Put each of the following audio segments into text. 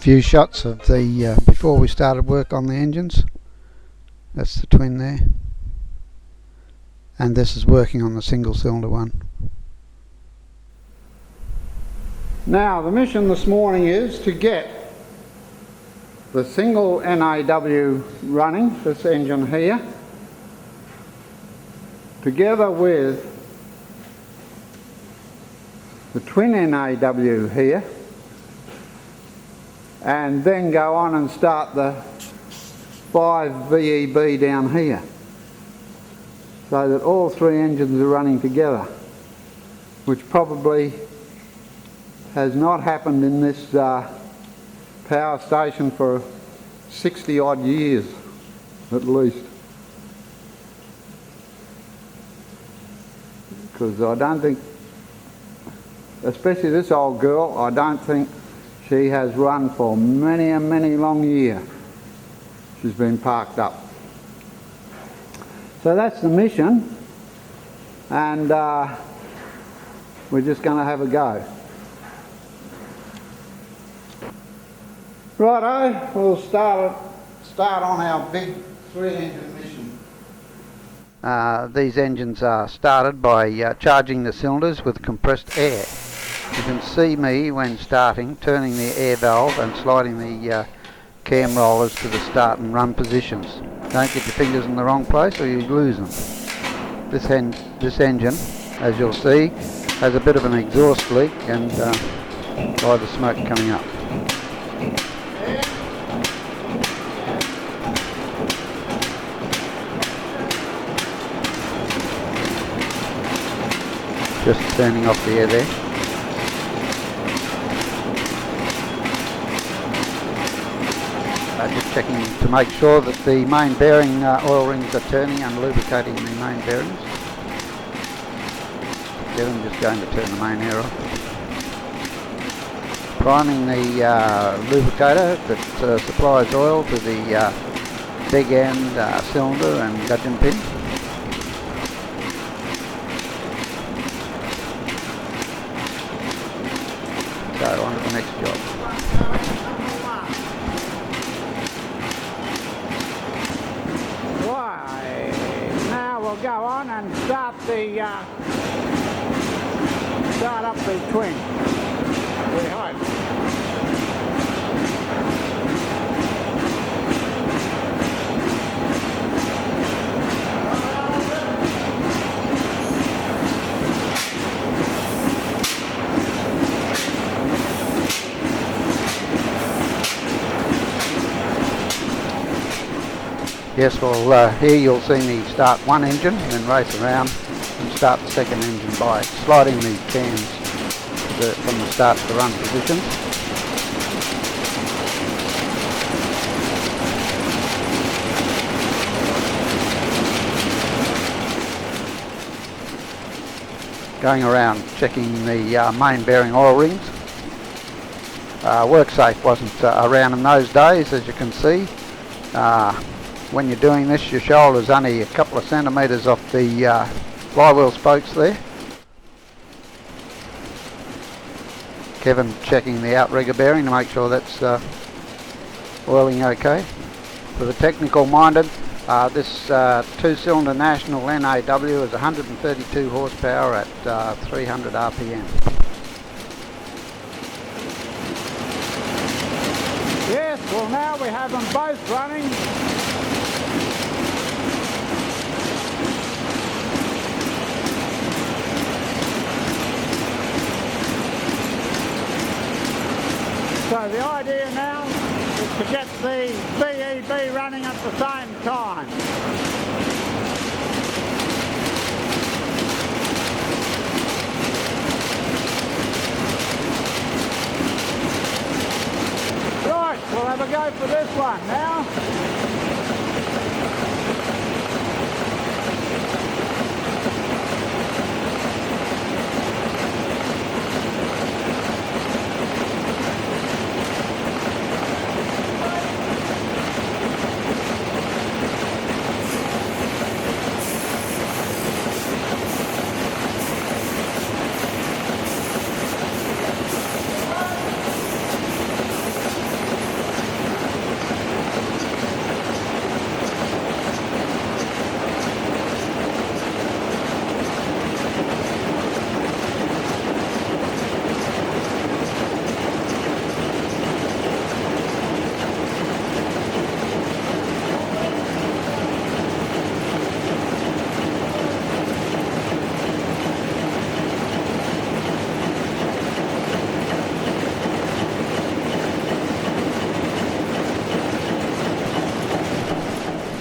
few shots of the before we started work on the engines. That's the twin there, and this is working on the single cylinder one. Now the mission this morning is to get the single NAW running, this engine here, together with the twin NAW here, and then go on and start the 5 VEB down here, so that all three engines are running together, which probably has not happened in this power station for 60 odd years at least, because I don't think, especially this old girl, I don't think she has run for many and many long years. She's been parked up. So that's the mission, and we're just going to have a go. Righto, we'll start on our big 3-engine mission. These engines are started by charging the cylinders with compressed air. You can see me when starting, turning the air valve and sliding the cam rollers to the start and run positions. Don't get your fingers in the wrong place or you lose them. This engine, as you'll see, has a bit of an exhaust leak and by the smoke coming up. Just turning off the air there. Just checking to make sure that the main bearing oil rings are turning and lubricating the main bearings. Again, I'm just going to turn the main air off. Priming the lubricator that supplies oil to the big end cylinder and gudgeon pin. So on to the next job. Go on and start up the twin. We hope. Yes, well here you'll see me start one engine and then race around and start the second engine by sliding the cams from the start to run positions. Going around checking the main bearing oil rings. WorkSafe wasn't around in those days, as you can see. When you're doing this, your shoulder's only a couple of centimetres off the flywheel spokes there. Kevin checking the outrigger bearing to make sure that's oiling okay. For the technical minded, this 2-cylinder National NAW is 132 horsepower at 300 RPM. Yes, well now we have them both running. So the idea now is to get the VEB running at the same time. Right, we'll have a go for this one now.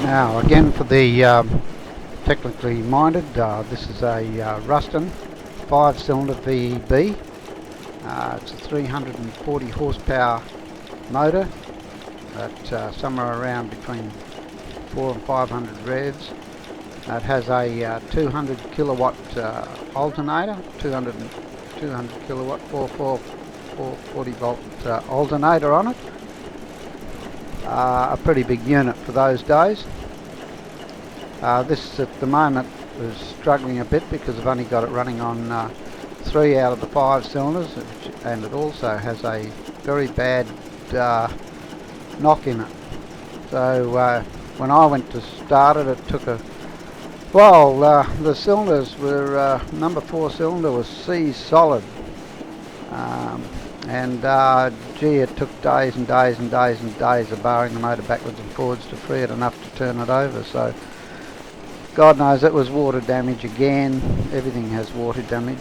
Now again for the technically minded, this is a Ruston 5-cylinder VEB. It's a 340 horsepower motor at somewhere around between 400 and 500 revs. It has a 200 kilowatt alternator, 200 kilowatt 440 volt alternator on it. A pretty big unit for those days. This at the moment is struggling a bit because I've only got it running on 3 out of the 5 cylinders, and it also has a very bad knock in it. So when I went to start it, it took a well. The cylinders were number 4 cylinder was C solid, and gee, it took days and days and days and days of barring the motor backwards and forwards to free it enough to turn it over. So God knows it was water damage again. Everything has water damage.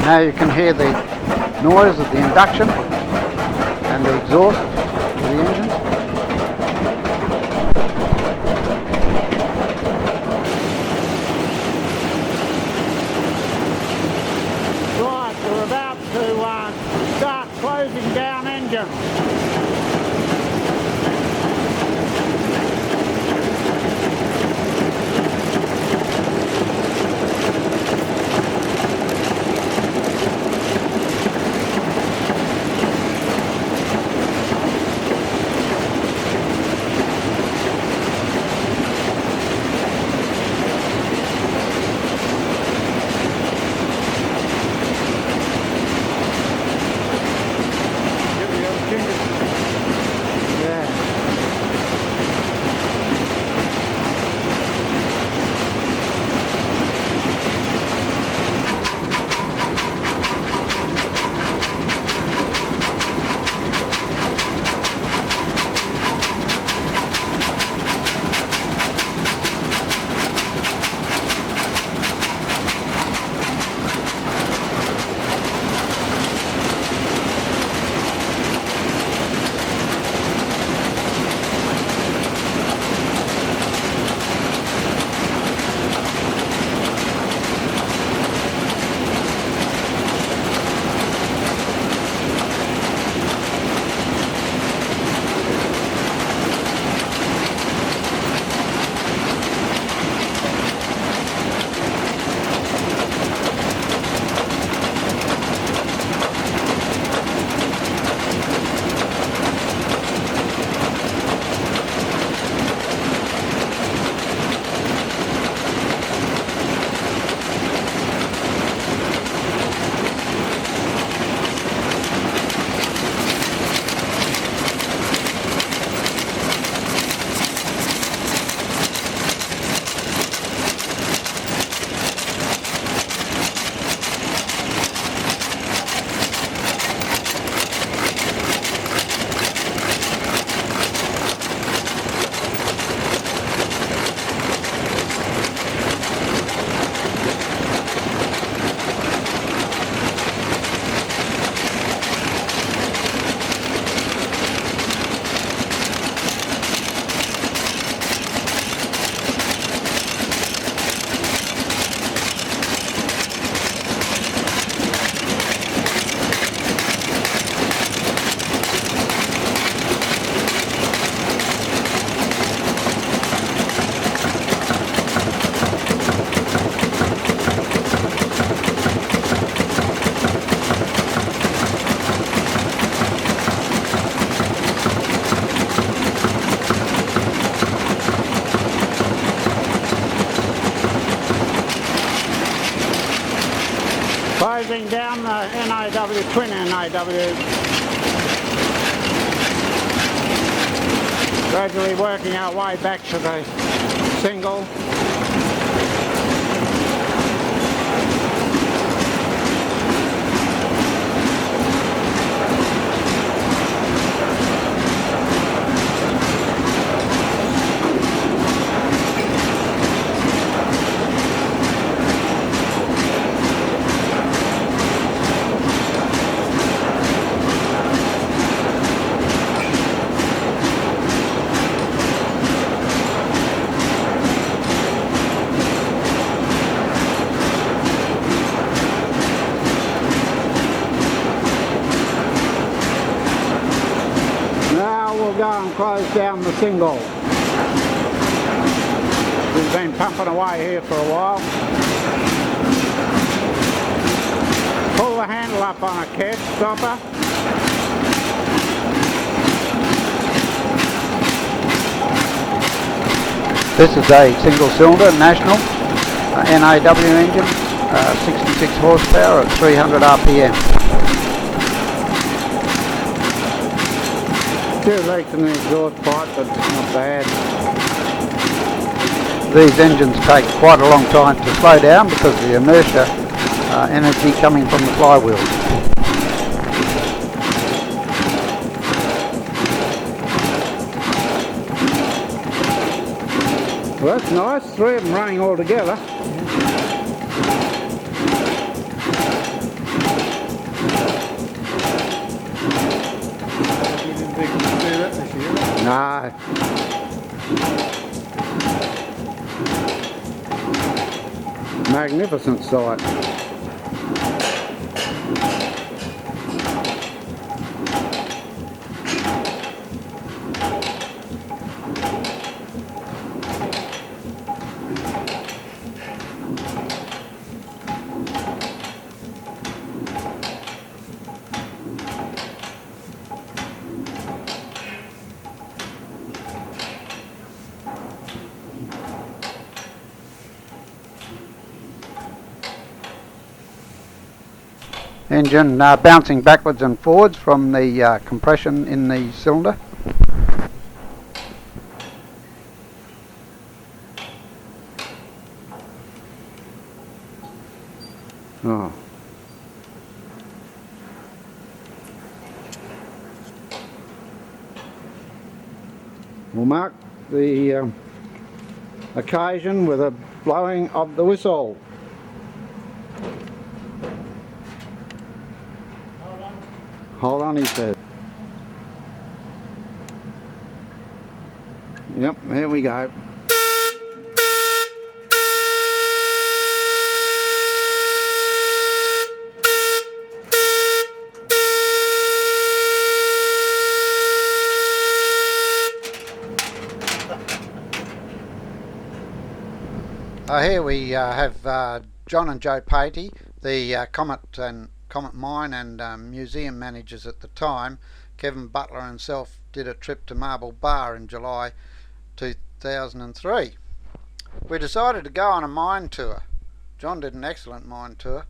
Now you can hear the noise of the induction and the exhaust of the engine. Right, we're about to start closing down engine. NAW. Gradually working our way back to the single. Go and close down the single. We've been pumping away here for a while. Pull the handle up on a catch stopper. This is a single cylinder national NAW engine, 66 horsepower at 300 RPM. Few leaks in the exhaust pipe, but not bad. These engines take quite a long time to slow down because of the inertia energy coming from the flywheels. Well, that's nice, 3 of them running all together. No. Magnificent sight. Engine bouncing backwards and forwards from the compression in the cylinder. Oh. We'll mark the occasion with a blowing of the whistle. Hold on, he said. Yep, here we go. Here we have John and Joe Patey, the Comet Mine and museum managers at the time. Kevin Butler himself did a trip to Marble Bar in July 2003. We decided to go on a mine tour. John did an excellent mine tour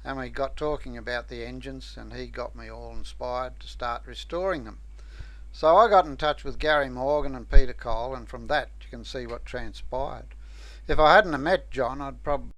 and we got talking about the engines and he got me all inspired to start restoring them. So I got in touch with Gary Morgan and Peter Cole, and from that you can see what transpired. If I hadn't have met John, I'd probably